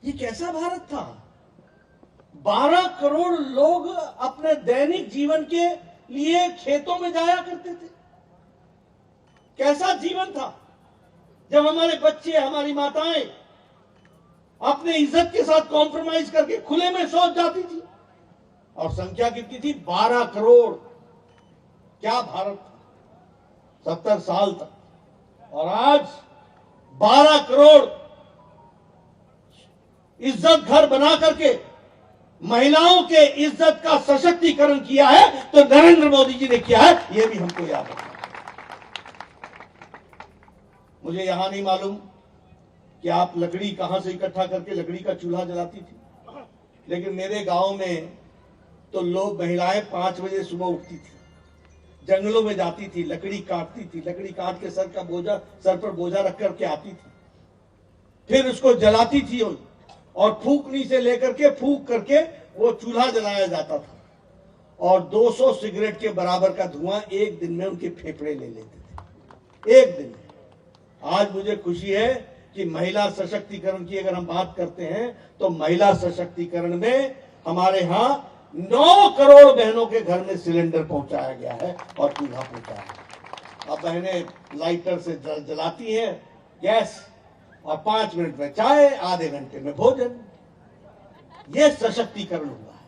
ये कैसा भारत था? 12 करोड़ लोग अपने दैनिक जीवन के लिए खेतों में जाया करते थे। कैसा जीवन था जब हमारे बच्चे, हमारी माताएं अपने इज्जत के साथ कॉम्प्रोमाइज करके खुले में शौच जाती थी। और संख्या कितनी थी? 12 करोड़। क्या भारत था 70 साल तक। और आज 12 करोड़ इज्जत घर बना करके महिलाओं के इज्जत का सशक्तिकरण किया है तो नरेंद्र मोदी जी ने किया है, यह भी हमको याद रखना। मुझे यहां नहीं मालूम कि आप लकड़ी कहां से इकट्ठा करके लकड़ी का चूल्हा जलाती थी, लेकिन मेरे गांव में तो लोग, महिलाएं 5 बजे सुबह उठती थी, जंगलों में जाती थी, लकड़ी काटती थी, लकड़ी काट के सर पर बोझा रख करके आती थी, फिर उसको जलाती थी और फूकनी से लेकर के फूक करके वो चूल्हा जलाया जाता था और 200 सिगरेट के बराबर का धुआं एक दिन में उनके फेफड़े ले लेते थे, एक दिन में। आज मुझे खुशी है कि महिला सशक्तिकरण की अगर हम बात करते हैं तो महिला सशक्तिकरण में हमारे यहां 9 करोड़ बहनों के घर में सिलेंडर पहुंचाया गया है और चूल्हा पहुंचाया है। अब बहनें लाइटर से जलाती हैं गैस और 5 मिनट में चाय, आधे घंटे में भोजन। यह सशक्तिकरण हुआ है,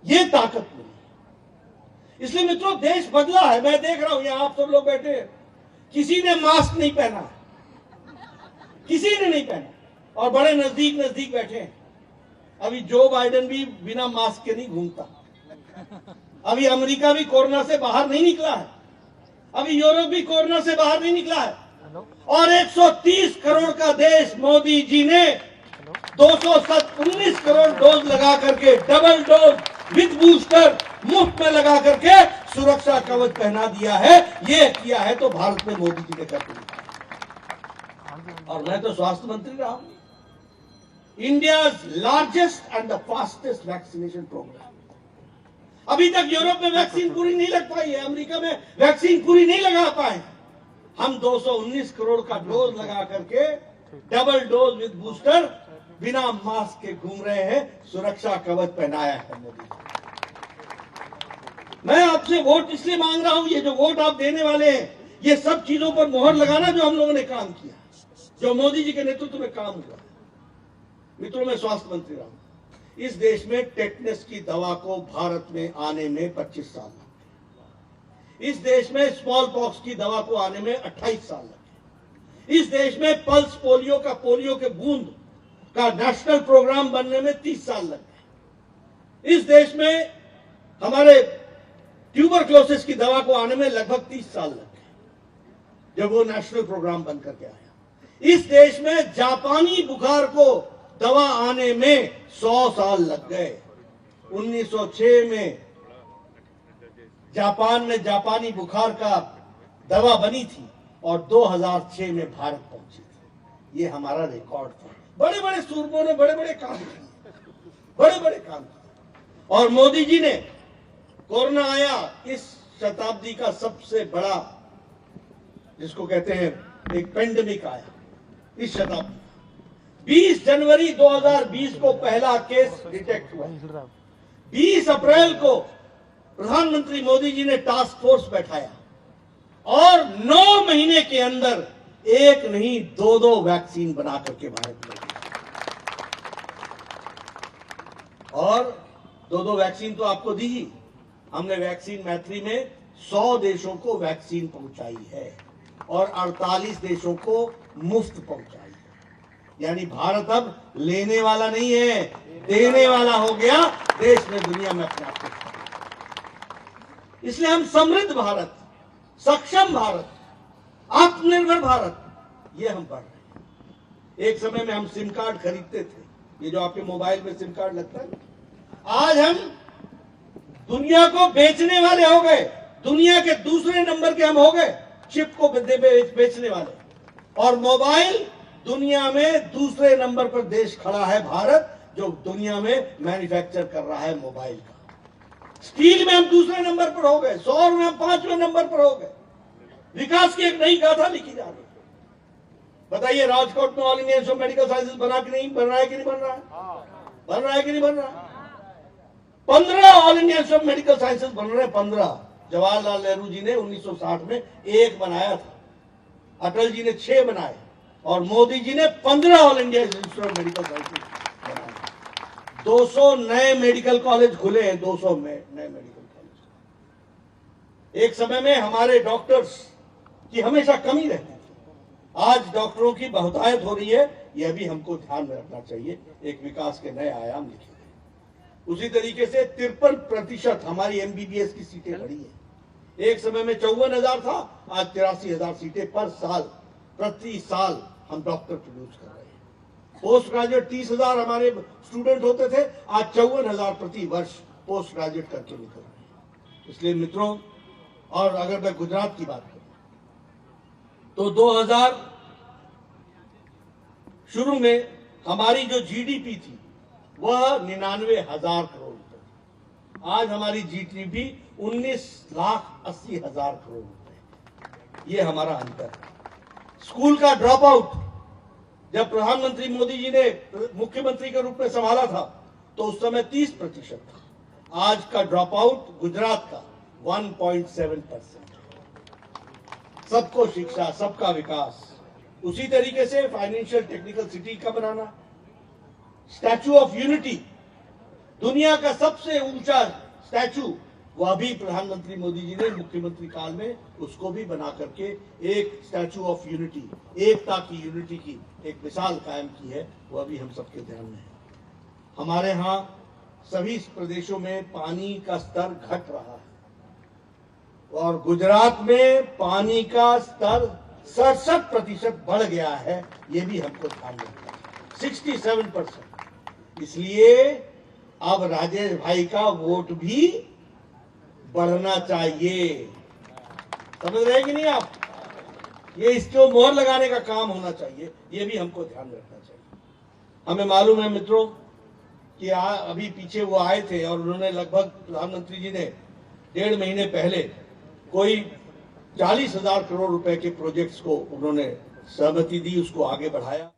यह ताकत मिली। इसलिए मित्रों, देश बदला है। मैं देख रहा हूं यहां आप सब लोग बैठे हैं, किसी ने मास्क नहीं पहना, किसी ने नहीं पहना और बड़े नजदीक नजदीक बैठे हैं। अभी जो बाइडेन भी बिना मास्क के नहीं घूमता, अभी अमेरिका भी कोरोना से बाहर नहीं निकला है, अभी यूरोप भी कोरोना से बाहर नहीं निकला है। और 130 करोड़ का देश मोदी जी ने 219 करोड़ डोज लगा करके, डबल डोज विद बूस्टर मुफ्त में लगा करके सुरक्षा कवच पहना दिया है। ये किया है तो भारत में मोदी जी ने करके दिखाया। और मैं तो स्वास्थ्य मंत्री रहा हूं। India's largest and the fastest vaccination programme. अभी तक यूरोप में वैक्सीन पूरी नहीं लग पाई है, अमेरिका में वैक्सीन पूरी नहीं लगा पाए। हम 219 करोड़ का डोज लगा करके, डबल डोज विद बूस्टर, बिना मास्क के घूम रहे हैं। सुरक्षा कवच पहनाया है मोदी। मैं आपसे वोट इसलिए मांग रहा हूं, ये जो वोट आप देने वाले हैं, ये सब चीजों पर मोहर लगाना जो हम लोगों ने काम किया, जो मोदी जी के नेतृत्व में काम हुआ। मित्रों, मैं स्वास्थ्य मंत्री रहा हूं। इस देश में टेटनस की दवा को भारत में आने में 25 साल लगे। इस देश में स्मॉल पॉक्स की दवा को आने में 28 साल लगे। इस देश में पल्स पोलियो के बूंद का नेशनल प्रोग्राम बनने में 30 साल लग गए। इस देश में हमारे ट्यूबरक्लोसिस की दवा को आने में लगभग 30 साल लग गए, जब वो नेशनल प्रोग्राम बन करके आया। इस देश में जापानी बुखार को दवा आने में 100 साल लग गए। 1906 में जापान में जापानी बुखार का दवा बनी थी और 2006 में भारत पहुंची थी। ये हमारा रिकॉर्ड था। बड़े बड़े सूरमों ने बड़े बड़े काम किए, बड़े बड़े काम किए। और मोदी जी ने, कोरोना आया इस शताब्दी का सबसे बड़ा, जिसको कहते हैं एक पेंडेमिक आया इस शताब्दी। 20 जनवरी 2020 को पहला केस डिटेक्ट हुआ। 20 अप्रैल को प्रधानमंत्री मोदी जी ने टास्क फोर्स बैठाया और 9 महीने के अंदर एक नहीं 2-2 वैक्सीन बना करके भारत में, और 2-2 वैक्सीन तो आपको दी ही। हमने वैक्सीन मैत्री में 100 देशों को वैक्सीन पहुंचाई है और 48 देशों को मुफ्त पहुंचाई है। यानी भारत अब लेने वाला नहीं है, देने वाला हो गया देश में, दुनिया में अपने आप को। इसलिए हम समृद्ध भारत, सक्षम भारत, आत्मनिर्भर भारत, ये हम पढ़ रहे हैं। एक समय में हम सिम कार्ड खरीदते थे, ये जो आपके मोबाइल में सिम कार्ड लगता है, आज हम दुनिया को बेचने वाले हो गए। दुनिया के दूसरे नंबर के हम हो गए चिप को बेचने वाले। और मोबाइल दुनिया में दूसरे नंबर पर देश खड़ा है भारत, जो दुनिया में मैन्युफैक्चर कर रहा है मोबाइल का। स्टील में हम दूसरे नंबर पर हो गए, सौर में हम 5वें नंबर पर हो गए। विकास की एक नई गाथा लिखी जा रही है। बताइए राजकोट में all India institute of medical sciences बना कि नहीं, बन रहा है कि नहीं बन रहा है? बन रहा है कि नहीं बन रहा है? 15 all India institute of medical sciences बन रहे हैं। 15 जवाहरलाल नेहरू जी ने 1960 में एक बनाया था, अटल जी ने 6 बनाए और मोदी जी ने 15 all India institute of medical sciences बनाए। 200 नए मेडिकल कॉलेज खुले हैं, 200 नए मेडिकल कॉलेज। एक समय में हमारे डॉक्टर्स की हमेशा कमी रहती थी, आज डॉक्टरों की बहुतायत हो रही है। यह भी हमको ध्यान में रखना चाहिए, एक विकास के नए आयाम लिखे गए। उसी तरीके से 53% हमारी एमबीबीएस की सीटें बढ़ी है। एक समय में 54,000 था, आज 83,000 सीटें पर साल, प्रति साल हम डॉक्टर प्रोड्यूस कर रहे हैं। पोस्ट ग्रेजुएट 30,000 हमारे स्टूडेंट होते थे, आज 54,000 प्रति वर्ष पोस्ट ग्रेजुएट करके निकल रहे हैं। इसलिए मित्रों, और अगर मैं गुजरात की बात करूं तो 2000 शुरू में हमारी जो जीडीपी थी वह 99,000 करोड़ रुपए, आज हमारी जीडीपी 19,80,000 करोड़ रुपए। ये हमारा अंतर है। स्कूल का ड्रॉप आउट जब प्रधानमंत्री मोदी जी ने मुख्यमंत्री के रूप में संभाला था तो उस समय 30% था। आज का ड्रॉप आउट गुजरात का 1.7%। सबको शिक्षा, सबका विकास। उसी तरीके से फाइनेंशियल टेक्निकल सिटी का बनाना, स्टैचू ऑफ यूनिटी, दुनिया का सबसे ऊंचा स्टैचू, वह भी प्रधानमंत्री मोदी जी ने मुख्यमंत्री काल में उसको भी बना करके एक स्टैचू ऑफ यूनिटी, एकता की, यूनिटी की एक मिसाल कायम की है। वह भी हम सबके ध्यान में है। हमारे यहाँ सभी प्रदेशों में पानी का स्तर घट रहा है और गुजरात में पानी का स्तर 67% बढ़ गया है। ये भी हमको ध्यान रखना है, 67%। इसलिए अब राजेश भाई का वोट भी बढ़ना चाहिए। समझ रहे हैं कि नहीं आप? ये इसको मोहर लगाने का काम होना चाहिए, ये भी हमको ध्यान रखना चाहिए। हमें मालूम है मित्रों कि अभी पीछे वो आए थे और उन्होंने लगभग, प्रधानमंत्री जी ने 1.5 महीने पहले कोई 40,000 करोड़ रुपए के प्रोजेक्ट्स को उन्होंने सहमति दी, उसको आगे बढ़ाया।